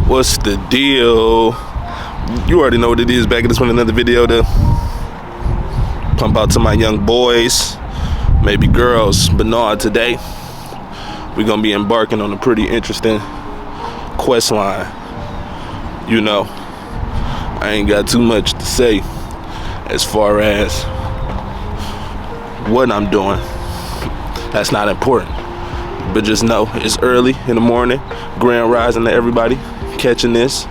What's the deal? You already know what it is. Back at this one, another video to pump out to my young boys, maybe girls. But no, today we're gonna be embarking on a pretty interesting quest line. You know, I ain't got too much to say as far as what I'm doing. That's not important. But just know it's early in the morning. Grand rising to everybody catching this.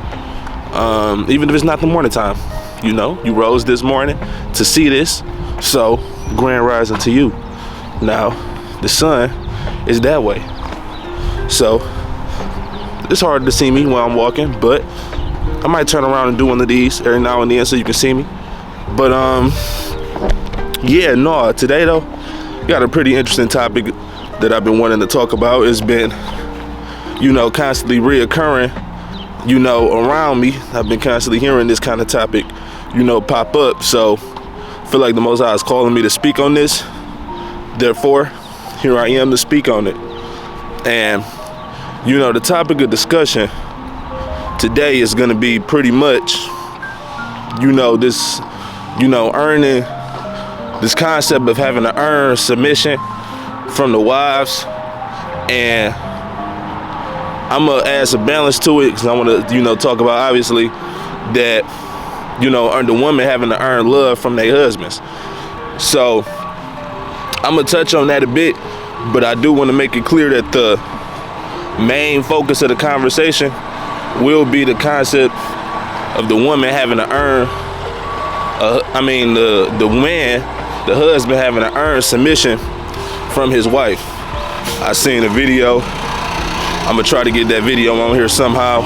Even if it's not the morning time, you know, you rose this morning to see this. So grand rising to you. Now the sun is that way. So it's hard to see me while I'm walking, but I might turn around and do one of these every now and then so you can see me. But yeah, no, today though, got a pretty interesting topic that I've been wanting to talk about. It's been, you know, constantly reoccurring, you know, around me. I've been constantly hearing this kind of topic, you know, pop up. So I feel like the Most High is calling me to speak on this. Therefore, here I am to speak on it. And, you know, the topic of discussion today is going to be pretty much, you know, this, you know, earning, this concept of having to earn submission from the wives. And I'm gonna add some balance to it because I want to, you know, talk about obviously that, you know, the women having to earn love from their husbands. So I'm gonna touch on that a bit, but I do want to make it clear that the main focus of the conversation will be the concept of the woman having to earn, the man, the husband having to earn submission from his wife. I seen a video. I'm gonna try to get that video on here somehow,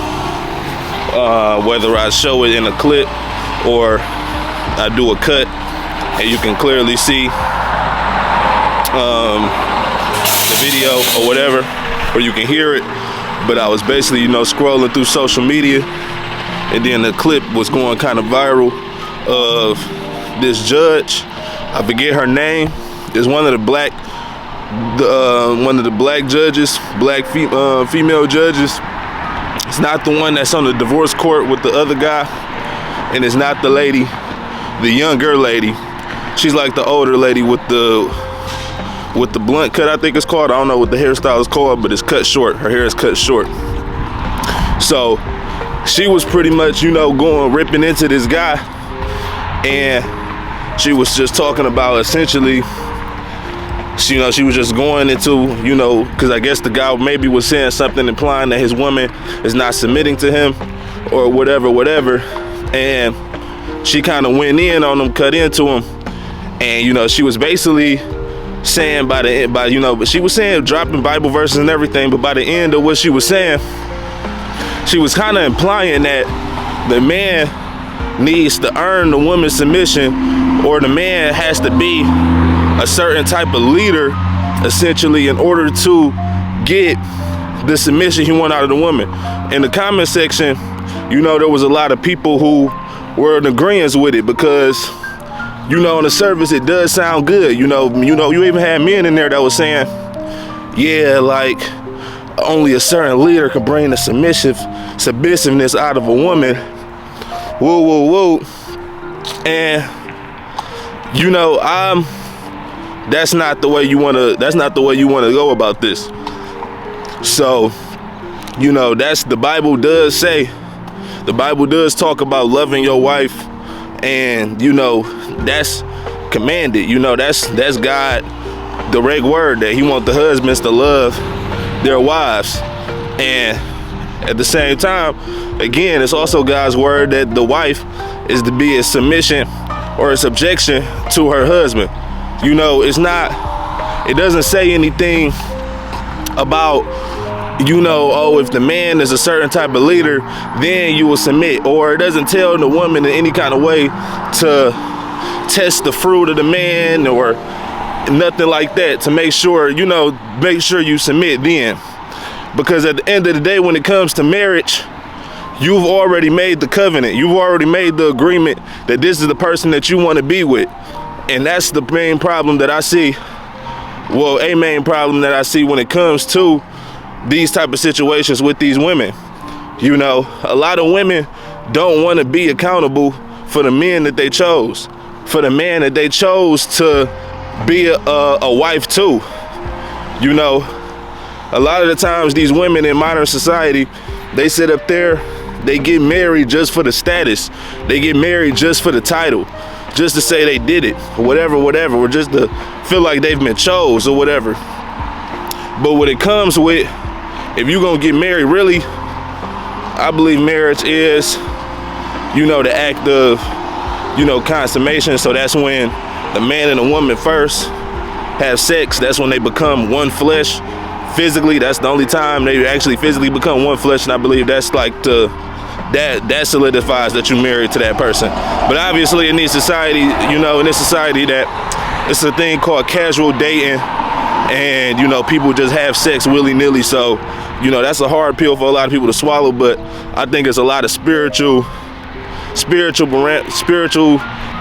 whether I show it in a clip or I do a cut and you can clearly see the video or whatever, or you can hear it. But I was basically, you know, scrolling through social media, and then the clip was going kind of viral of this judge. I forget her name. It's one of the black judges, black female judges. It's not the one that's on the divorce court with the other guy, and it's not the lady, the younger lady. She's like the older lady with the blunt cut, I think it's called. I don't know what the hairstyle is called, but it's cut short. Her hair is cut short. So she was pretty much, you know, ripping into this guy, and she was just talking about essentially, you know, she was just going into, you know, because I guess the guy maybe was saying something implying that his woman is not submitting to him or whatever. And she kind of went in on him, cut into him. And, you know, she was basically saying but she was saying dropping Bible verses and everything. But by the end of what she was saying, she was kind of implying that the man needs to earn the woman's submission, or the man has to be a certain type of leader, essentially, in order to get the submission he want out of the woman. In the comment section, you know, there was a lot of people who were in agreement with it because, you know, on the surface it does sound good. You know, you even had men in there that was saying, yeah, like only a certain leader can bring the submissiveness out of a woman. Whoa. And, you know, that's not the way you wanna go about this. So, you know, the Bible does talk about loving your wife, and, you know, that's commanded. You know, that's God direct word that he wants the husbands to love their wives. And at the same time, again, it's also God's word that the wife is to be in submission or in subjection to her husband. You know, it doesn't say anything about, you know, oh, if the man is a certain type of leader, then you will submit. Or it doesn't tell the woman in any kind of way to test the fruit of the man or nothing like that to make sure you submit then. Because at the end of the day, when it comes to marriage, you've already made the covenant. You've already made the agreement that this is the person that you want to be with. And that's the main problem that I see. Well, a main problem that I see when it comes to these type of situations with these women. You know, a lot of women don't want to be accountable for the men that they chose, for the man that they chose to be a wife to. You know, a lot of the times these women in modern society, they sit up there, they get married just for the status. They get married just for the title, just to say they did it, or whatever, or just to feel like they've been chose or whatever. But what it comes with, if you're gonna get married, really, I believe marriage is, you know, the act of, you know, consummation. So that's when the man and the woman first have sex. That's when they become one flesh physically. That's the only time they actually physically become one flesh, and I believe that's like that solidifies that you're married to that person. But obviously in this society, you know, that it's a thing called casual dating, and you know, people just have sex willy-nilly. So, you know, that's a hard pill for a lot of people to swallow, but I think it's a lot of spiritual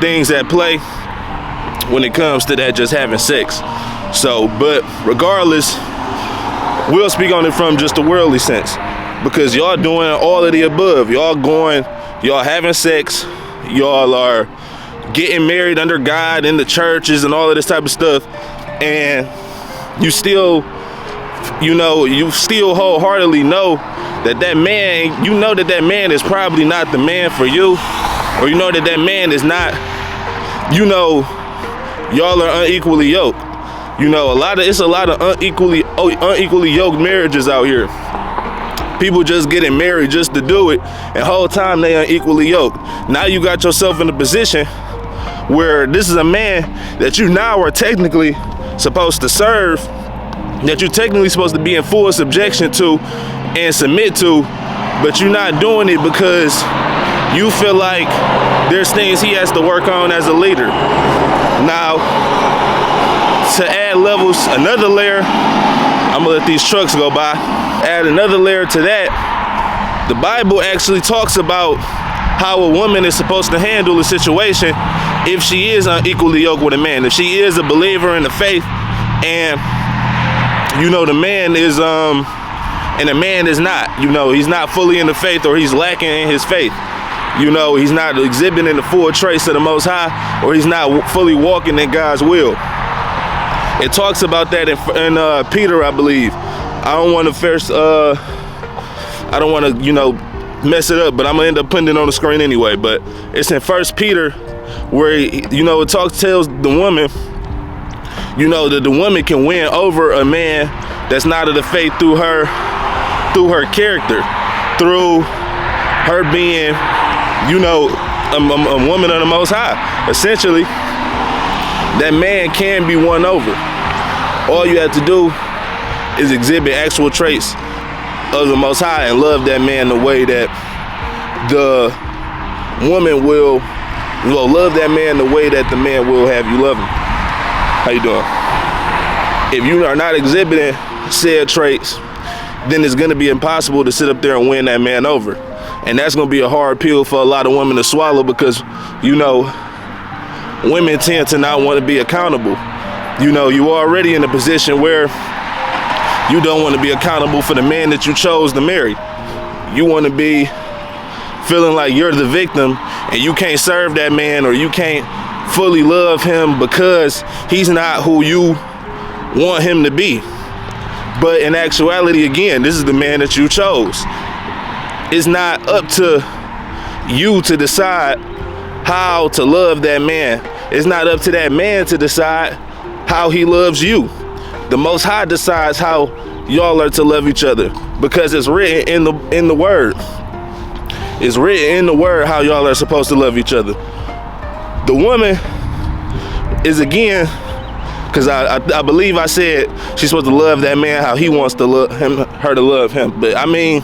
things at play when it comes to that, just having sex. So, but regardless, we'll speak on it from just a worldly sense, because y'all doing all of the above. Y'all having sex, y'all are getting married under God in the churches and all of this type of stuff, and you still wholeheartedly know that man, you know that man is probably not the man for you, or you know that man is not, you know, y'all are unequally yoked. You know, it's a lot of unequally yoked marriages out here. People just getting married just to do it, and the whole time they unequally yoked. Now you got yourself in a position where this is a man that you now are technically supposed to serve, that you're technically supposed to be in full subjection to and submit to, but you're not doing it because you feel like there's things he has to work on as a leader. Now, to add levels, another layer, I'm gonna let these trucks go by, add another layer to that, the Bible actually talks about how a woman is supposed to handle a situation if she is unequally yoked with a man. If she is a believer in the faith, and you know, the man is and the man is not, you know, he's not fully in the faith, or he's lacking in his faith. You know, he's not exhibiting the full trace of the Most High, or he's not fully walking in God's will. It talks about that in Peter, I believe. I don't want to, you know, mess it up, but I'm gonna end up putting it on the screen anyway. But it's in 1 Peter, where, you know, it tells the woman, you know, that the woman can win over a man that's not of the faith through her character, through her being, you know, a woman of the Most High. Essentially, that man can be won over. All you have to do is exhibit actual traits of the Most High and love that man the way that the woman will love that man the way that the man will have you love him. How you doing? If you are not exhibiting said traits, then it's going to be impossible to sit up there and win that man over. And that's going to be a hard pill for a lot of women to swallow, because, you know, women tend to not want to be accountable. You know, you already in a position where you don't want to be accountable for the man that you chose to marry. You want to be feeling like you're the victim, and you can't serve that man, or you can't fully love him because he's not who you want him to be. But in actuality, again, this is the man that you chose. It's not up to you to decide how to love that man. It's not up to that man to decide how he loves you. The Most High decides how y'all are to love each other, because it's written in the word. It's written in the word how y'all are supposed to love each other. The woman is, again, because I believe I said she's supposed to love that man how he wants to love her to love him. But I mean,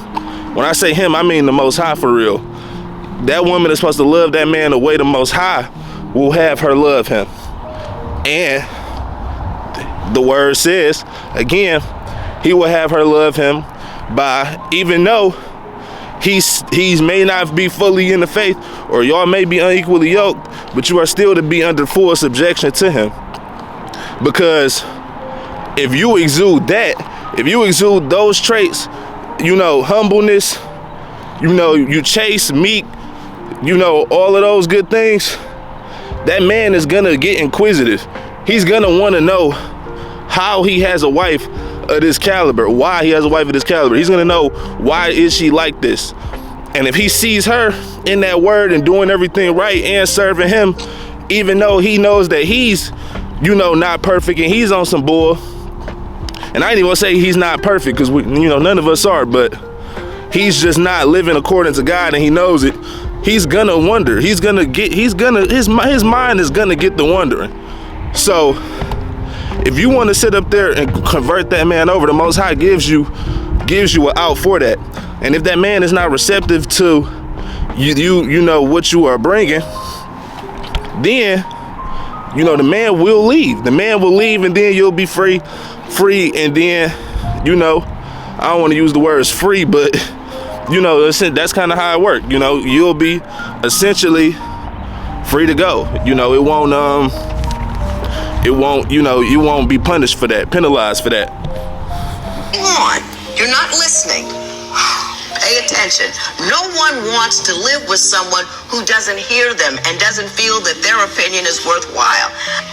when I say him, I mean the Most High for real. That woman is supposed to love that man the way the Most High will have her love him. And the word says, again, he will have her love him by, even though he's may not be fully in the faith, or y'all may be unequally yoked, but you are still to be under full subjection to him. Because if you exude that, if you exude those traits, you know, humbleness, you know, you chase, meet, you know, all of those good things, that man is gonna get inquisitive. He's gonna wanna know how he has a wife of this caliber, why he has a wife of this caliber. He's gonna know, why is she like this? And if he sees her in that word and doing everything right and serving him, even though he knows that he's, you know, not perfect and he's on some bull, and I ain't even gonna say he's not perfect, because, you know, none of us are, but he's just not living according to God and he knows it. He's gonna wonder. His mind is gonna get the wondering. So if you want to sit up there and convert that man over, the Most High gives you an out for that. And if that man is not receptive to you know what you are bringing, then, you know, the man will leave. The man will leave, and then you'll be free, and then, you know, I don't want to use the words free, but, you know, that's kind of how it works. You know, you'll be essentially free to go. You know, it won't, you know, you won't be punished for that, penalized for that. You're not listening. Pay attention. No one wants to live with someone who doesn't hear them and doesn't feel that their opinion is worthwhile.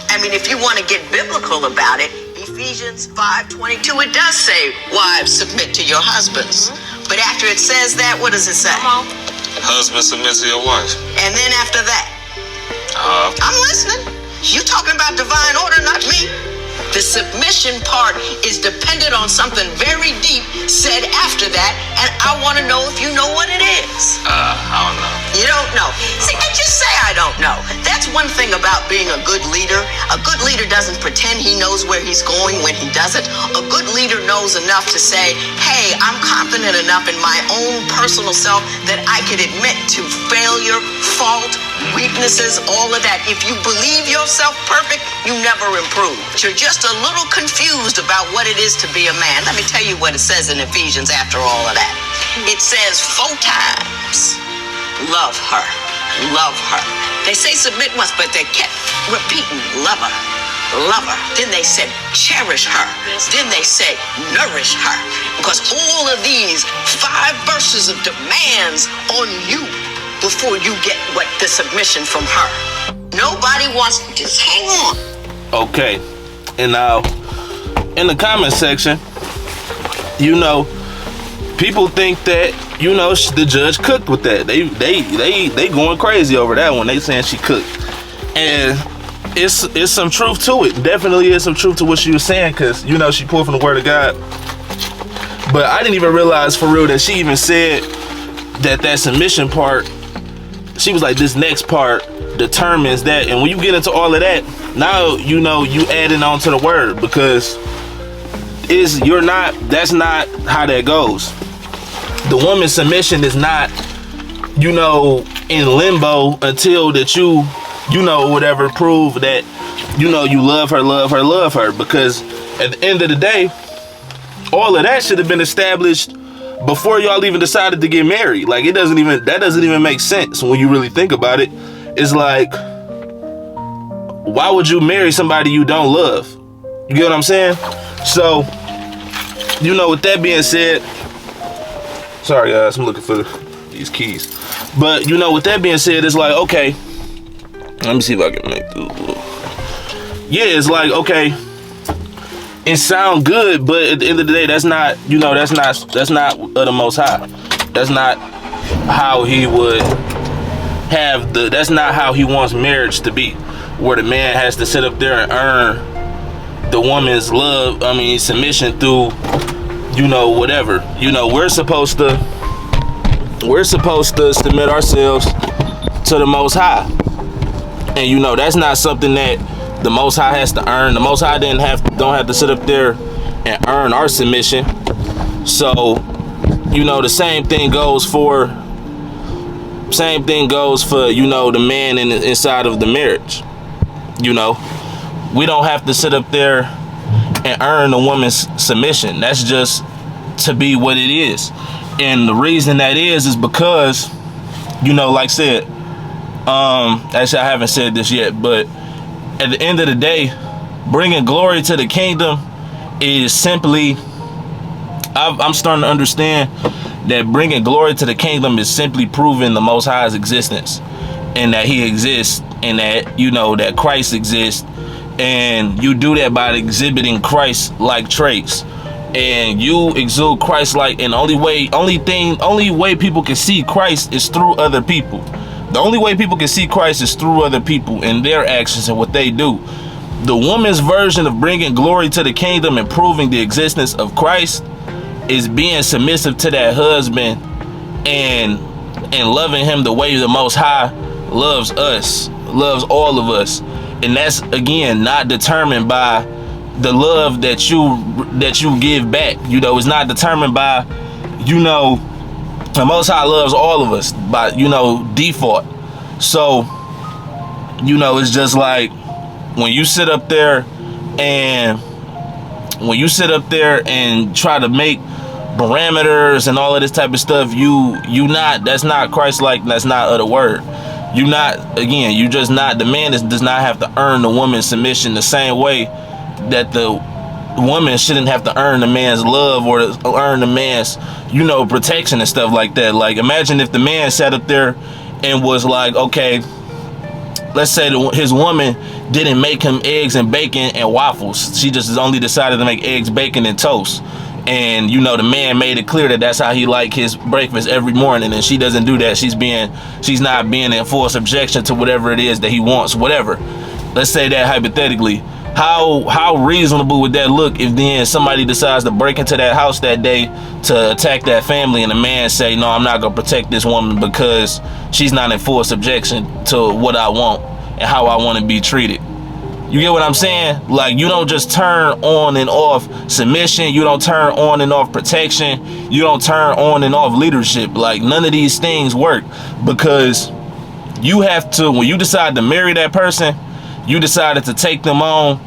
I mean, if you want to get biblical about it, Ephesians 5:22, it does say, wives, submit to your husbands. But after it says that, what does it say? Husband, submit to your wife. And then after that? I'm listening. You talking about divine order, not me. The submission part is dependent on something very deep said after that, and I want to know if you know what it is. I don't know. You don't know. See, I just say I don't know. That's one thing about being a good leader. A good leader doesn't pretend he knows where he's going when he doesn't. A good leader knows enough to say, hey, I'm confident enough in my own personal self that I could admit to failure, fault, weaknesses, all of that. If you believe yourself perfect, you never improve. You're just a little confused about what it is to be a man. Let me tell you what it says in Ephesians after all of that. It says 4 times, love her, love her. They say submit once, but they kept repeating, love her, love her. Then they said cherish her. Then they said nourish her. Because all of these 5 verses of demands on you before you get what the submission from her. Nobody wants to just hang on. Okay, and now in the comment section, you know, people think that, you know, the judge cooked with that. They going crazy over that one. They saying she cooked, and it's some truth to it. Definitely is some truth to what she was saying, because, you know, she pulled from the Word of God. But I didn't even realize for real that she even said that submission part. She was like, this next part determines that. And when you get into all of that, now, you know, you adding on to the word, because that's not how that goes. The woman's submission is not, you know, in limbo until that you know, whatever, prove that, you know, you love her, because at the end of the day, all of that should have been established before y'all even decided to get married. Like, that doesn't even make sense when you really think about it. It's like, why would you marry somebody you don't love? You get what I'm saying? So, you know, with that being said, sorry guys, I'm looking for these keys. But, you know, with that being said, it's like, okay, let me see if I can make this. Yeah, it's like, okay, it sound good, but at the end of the day, that's not, you know, that's not the Most High. That's not how he would have that's not how he wants marriage to be, where the man has to sit up there and earn the woman's submission through, you know, whatever. You know, we're supposed to submit ourselves to the Most High. And, you know, that's not something that the Most High has to earn. The Most High don't have to sit up there and earn our submission. So, you know, the same thing goes for, you know, the man inside of the marriage. You know, we don't have to sit up there and earn a woman's submission. That's just to be what it is. And the reason that is because, you know, like I said, actually I haven't said this yet, but at the end of the day, bringing glory to the kingdom is simply, I'm starting to understand that bringing glory to the kingdom is simply proving the Most High's existence, and that he exists, and that, you know, that Christ exists. And you do that by exhibiting Christ-like traits, and you exude Christ-like. And only way people can see Christ is through other people. The only way people can see Christ is through other people and their actions and what they do. The woman's version of bringing glory to the kingdom and proving the existence of Christ is being submissive to that husband and loving him the way the Most High loves us, loves all of us. And that's, again, not determined by the love that you give back. You know, it's not determined by, you know, the Most High loves all of us by, you know, default. So, you know, it's just like when you sit up there and try to make parameters and all of this type of stuff, that's not Christ-like, that's not of the word. The man does not have to earn the woman's submission the same way that the woman shouldn't have to earn the man's love or earn the man's, you know, protection and stuff like that. Like, imagine if the man sat up there and was like, okay, let's say his woman didn't make him eggs and bacon and waffles. She just only decided to make eggs, bacon, and toast. And, you know, the man made it clear that that's how he like his breakfast every morning, and she doesn't do that. She's not being in full subjection to whatever it is that he wants, whatever. Let's say that hypothetically. How reasonable would that look if then somebody decides to break into that house that day to attack that family, and the man say, no, I'm not going to protect this woman because she's not in full subjection to what I want and how I want to be treated? You get what I'm saying? Like, you don't just turn on and off submission. You don't turn on and off protection. You don't turn on and off leadership. Like, none of these things work, because you have to, when you decide to marry that person, you decided to take them on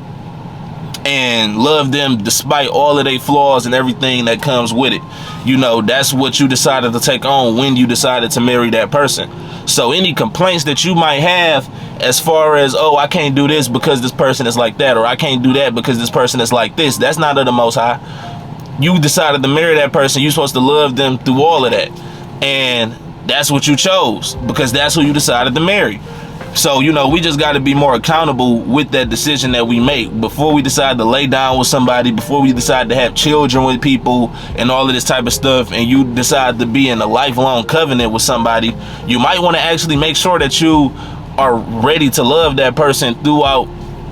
and love them despite all of their flaws and everything that comes with it. You know, that's what you decided to take on when you decided to marry that person. So any complaints that you might have as far as, oh, I can't do this because this person is like that, or I can't do that because this person is like this, that's not of the Most High. You decided to marry that person. You're supposed to love them through all of that. And that's what you chose, because that's who you decided to marry. So, you know, we just got to be more accountable with that decision that we make before we decide to lay down with somebody, before we decide to have children with people and all of this type of stuff, and you decide to be in a lifelong covenant with somebody. You might want to actually make sure that you are ready to love that person throughout,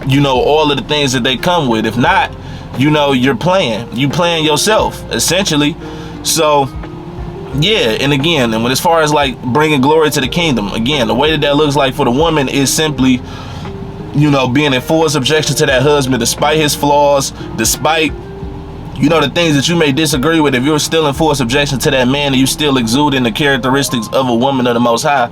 you know, all of the things that they come with. If not, you know, you're playing yourself, essentially. So yeah, and again, and as far as like bringing glory to the kingdom, again, the way that looks like for the woman is simply, you know, being in full subjection to that husband despite his flaws, despite, you know, the things that you may disagree with. If you're still in full subjection to that man and you still exuding the characteristics of a woman of the Most High,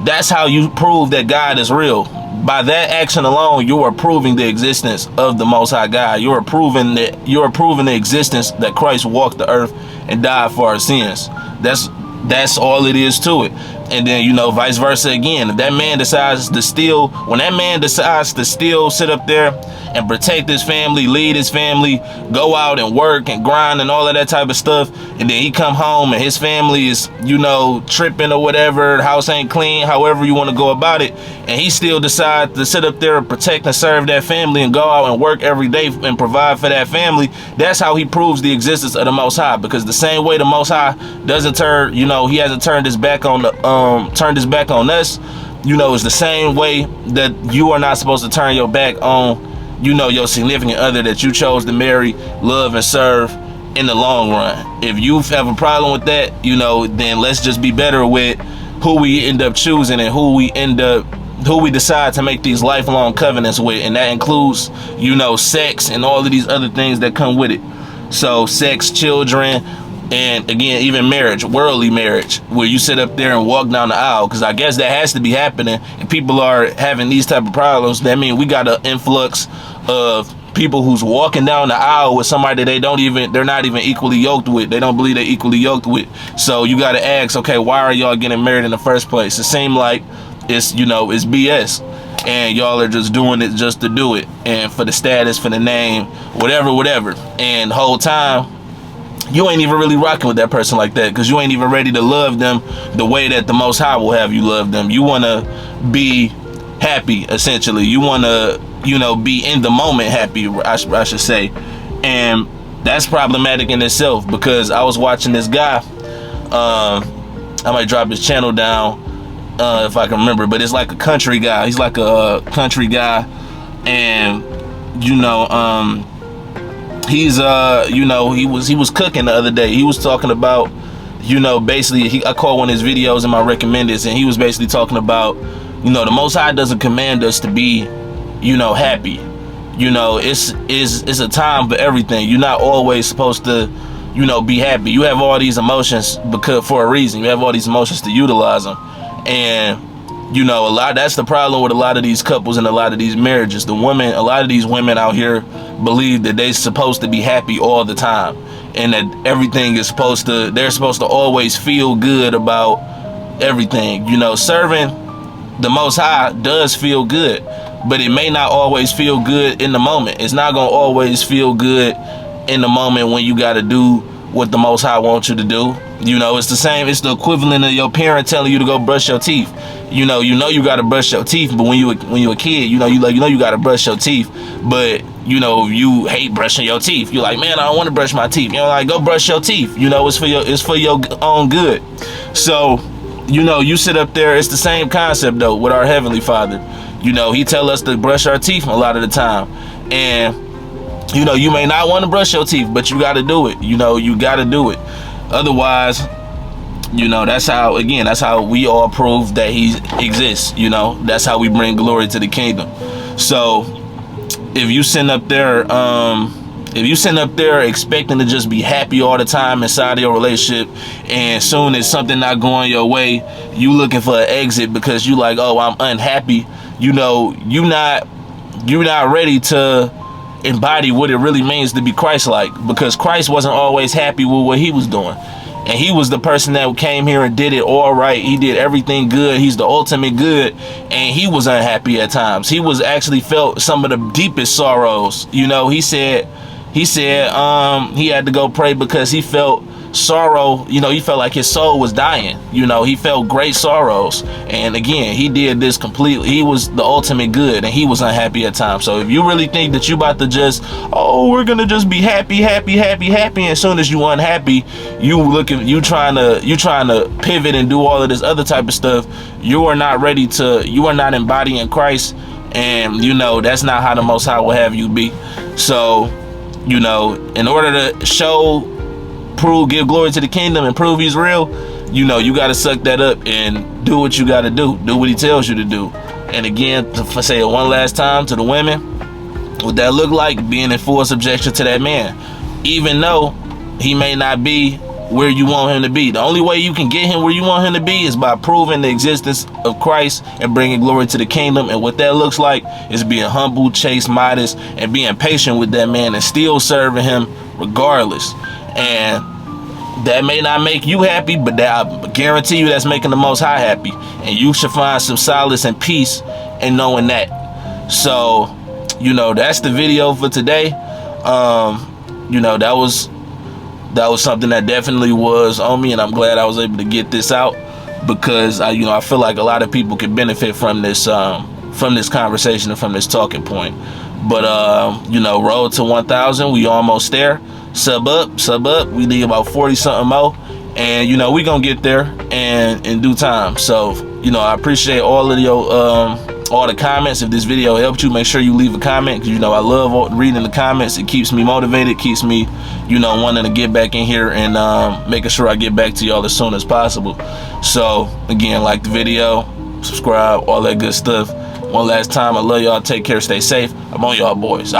that's how you prove that God is real. By that action alone, you are proving the existence of the Most High God. You are proving the existence that Christ walked the earth and died for our sins. That's all it is to it. And then, you know, vice versa again. If that man decides to steal, when that man decides to still sit up there and protect his family, lead his family, go out and work and grind and all of that type of stuff, and then he come home and his family is, you know, tripping or whatever, the house ain't clean, however you want to go about it, and he still decides to sit up there and protect and serve that family and go out and work every day and provide for that family, that's how he proves the existence of the Most High. Because the same way the Most High doesn't turn, you know, he hasn't turned his back on us, you know, it's the same way that you are not supposed to turn your back on, you know, your significant other that you chose to marry, love, and serve in the long run. If you have a problem with that, you know, then let's just be better with who we end up choosing and who we decide to make these lifelong covenants with. And that includes, you know, sex and all of these other things that come with it. So sex, children, and again, even marriage, worldly marriage, where you sit up there and walk down the aisle, because I guess that has to be happening, and people are having these type of problems. That means we got an influx of people who's walking down the aisle with somebody they're not even equally yoked with. They don't believe they're equally yoked with. So you got to ask, okay, why are y'all getting married in the first place? It seems like it's, you know, it's BS, and y'all are just doing it just to do it, and for the status, for the name, whatever. And the whole time, you ain't even really rocking with that person like that, because you ain't even ready to love them the way that the Most High will have you love them. You want to be happy, essentially. You want to, you know, be in the moment happy, I should say. And that's problematic in itself, because I was watching this guy, I might drop his channel down if I can remember, but it's like a country guy. He's like a country guy, and you know, he's you know, he was cooking the other day. He was talking about, you know, basically, I caught one of his videos in my recommendeds, and he was basically talking about, you know, the Most High doesn't command us to be, you know, happy. You know, it's a time for everything. You're not always supposed to, you know, be happy. You have all these emotions for a reason. You have all these emotions to utilize them. And, you know, that's the problem with a lot of these couples and a lot of these marriages. A lot of these women out here believe that they're supposed to be happy all the time, and that everything is they're supposed to always feel good about everything. You know, serving the Most High does feel good, but it may not always feel good in the moment. It's not gonna always feel good in the moment when you gotta do what the Most High wants you to do. You know, it's the same. It's the equivalent of your parent telling you to go brush your teeth. You know you gotta brush your teeth, but when you a kid, you gotta brush your teeth, but you know you hate brushing your teeth. You're like, man, I don't want to brush my teeth. You know, like, go brush your teeth. You know, it's for your own good. So, you know, you sit up there. It's the same concept though with our Heavenly Father. You know, He tell us to brush our teeth a lot of the time, and you know, you may not want to brush your teeth, but you got to do it. You know, you got to do it. Otherwise, you know, that's how we all prove that He exists. You know, that's how we bring glory to the kingdom. So if you sitting up there, expecting to just be happy all the time inside of your relationship, and soon as something not going your way, you looking for an exit because you like, oh, I'm unhappy. You know, you're not ready to embody what it really means to be Christ-like, because Christ wasn't always happy with what He was doing, and He was the person that came here and did it all right. He did everything good. He's the ultimate good, and He was unhappy at times. He was actually felt some of the deepest sorrows. You know, he said he had to go pray because he felt sorrow. You know, he felt like his soul was dying. You know, he felt great sorrows, and again, He did this completely. He was the ultimate good, and He was unhappy at times. So if you really think that you about to just, oh, we're gonna just be happy, and as soon as you unhappy, you trying to pivot and do all of this other type of stuff, you are not embodying Christ, and you know that's not how the Most High will have you be. So, you know, in order to give glory to the kingdom and prove He's real, you know, you got to suck that up and do what you got to do what He tells you to do. And again, to say it one last time to the women, what that look like, being in full subjection to that man, even though he may not be where you want him to be. The only way you can get him where you want him to be is by proving the existence of Christ and bringing glory to the kingdom. And what that looks like is being humble, chaste, modest, and being patient with that man and still serving him regardless. And that may not make you happy, but that, I guarantee you that's making the Most High happy. And you should find some solace and peace in knowing that. So, you know, that's the video for today. You know, that was something that definitely was on me, and I'm glad I was able to get this out, because I feel like a lot of people can benefit from this conversation and from this talking point. But you know, road to 1,000, we almost there. Sub up. We need about 40 something more, and you know, we gonna get there and in due time. So, you know, I appreciate all of your all the comments. If this video helped you, make sure you leave a comment, because you know I love reading the comments. It keeps me motivated, keeps me, you know, wanting to get back in here and making sure I get back to y'all as soon as possible. So again, like the video, subscribe, all that good stuff. One last time, I love y'all. Take care, stay safe. I'm on y'all boys.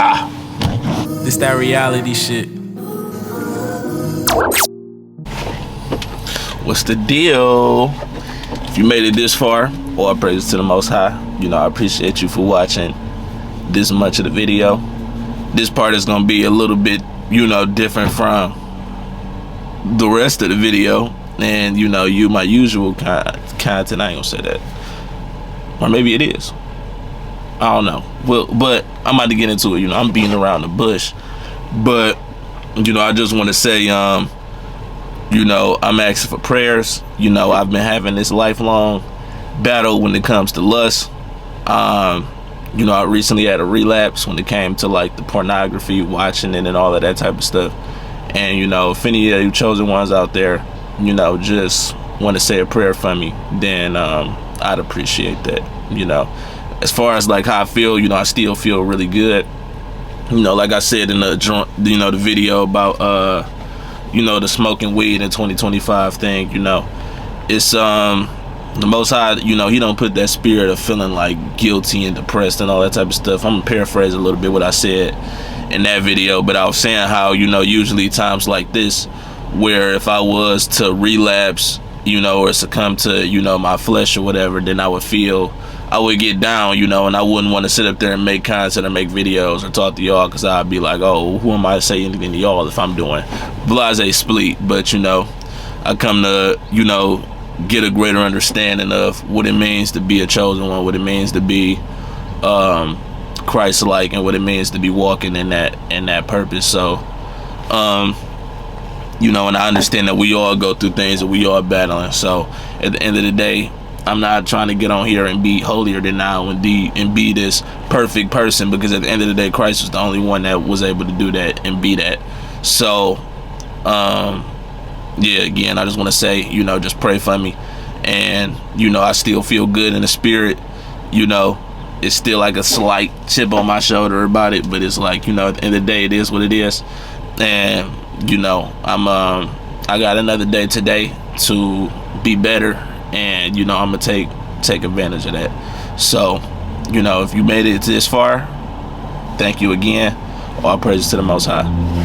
This that reality shit. What's the deal? If you made it this far, all praises to the Most High. You know, I appreciate you for watching this much of the video. This part is gonna be a little bit, you know, different from the rest of the video, and you know, my usual content. I ain't gonna say that, or maybe it is. I don't know. Well, but I'm about to get into it. You know, I'm beating around the bush, but you know, I just want to say, You know, I'm asking for prayers. You know, I've been having this lifelong battle when it comes to lust. You know, I recently had a relapse when it came to like the pornography, watching it and all of that type of stuff. And, you know, if any of you chosen ones out there, you know, just want to say a prayer for me, then I'd appreciate that. You know, as far as like how I feel, you know, I still feel really good. You know, like I said in the, you know, the video about, you know, the smoking weed in 2025 thing, you know, it's, the Most High, you know, he don't put that spirit of feeling like guilty and depressed and all that type of stuff. I'm gonna paraphrase a little bit what I said in that video, but I was saying how, you know, usually times like this, where if I was to relapse, you know, or succumb to, you know, my flesh or whatever, then I would get down, you know, and I wouldn't want to sit up there and make content or make videos or talk to y'all, because I'd be like, oh, who am I to say anything to y'all if I'm doing blase split? But, you know, I come to, you know, get a greater understanding of what it means to be a chosen one, what it means to be Christ-like, and what it means to be walking in that purpose. So, you know, and I understand that we all go through things and we all battling. So at the end of the day, I'm not trying to get on here and be holier than thou and be this perfect person, because at the end of the day, Christ was the only one that was able to do that and be that. So, yeah, again, I just want to say, you know, just pray for me. And, you know, I still feel good in the spirit. You know, it's still like a slight chip on my shoulder about it, but it's like, you know, at the end of the day, it is what it is. And, you know, I got another day today to be better, and, you know, I'm gonna take advantage of that. So, you know, if you made it this far, thank you again. All praises to the Most High.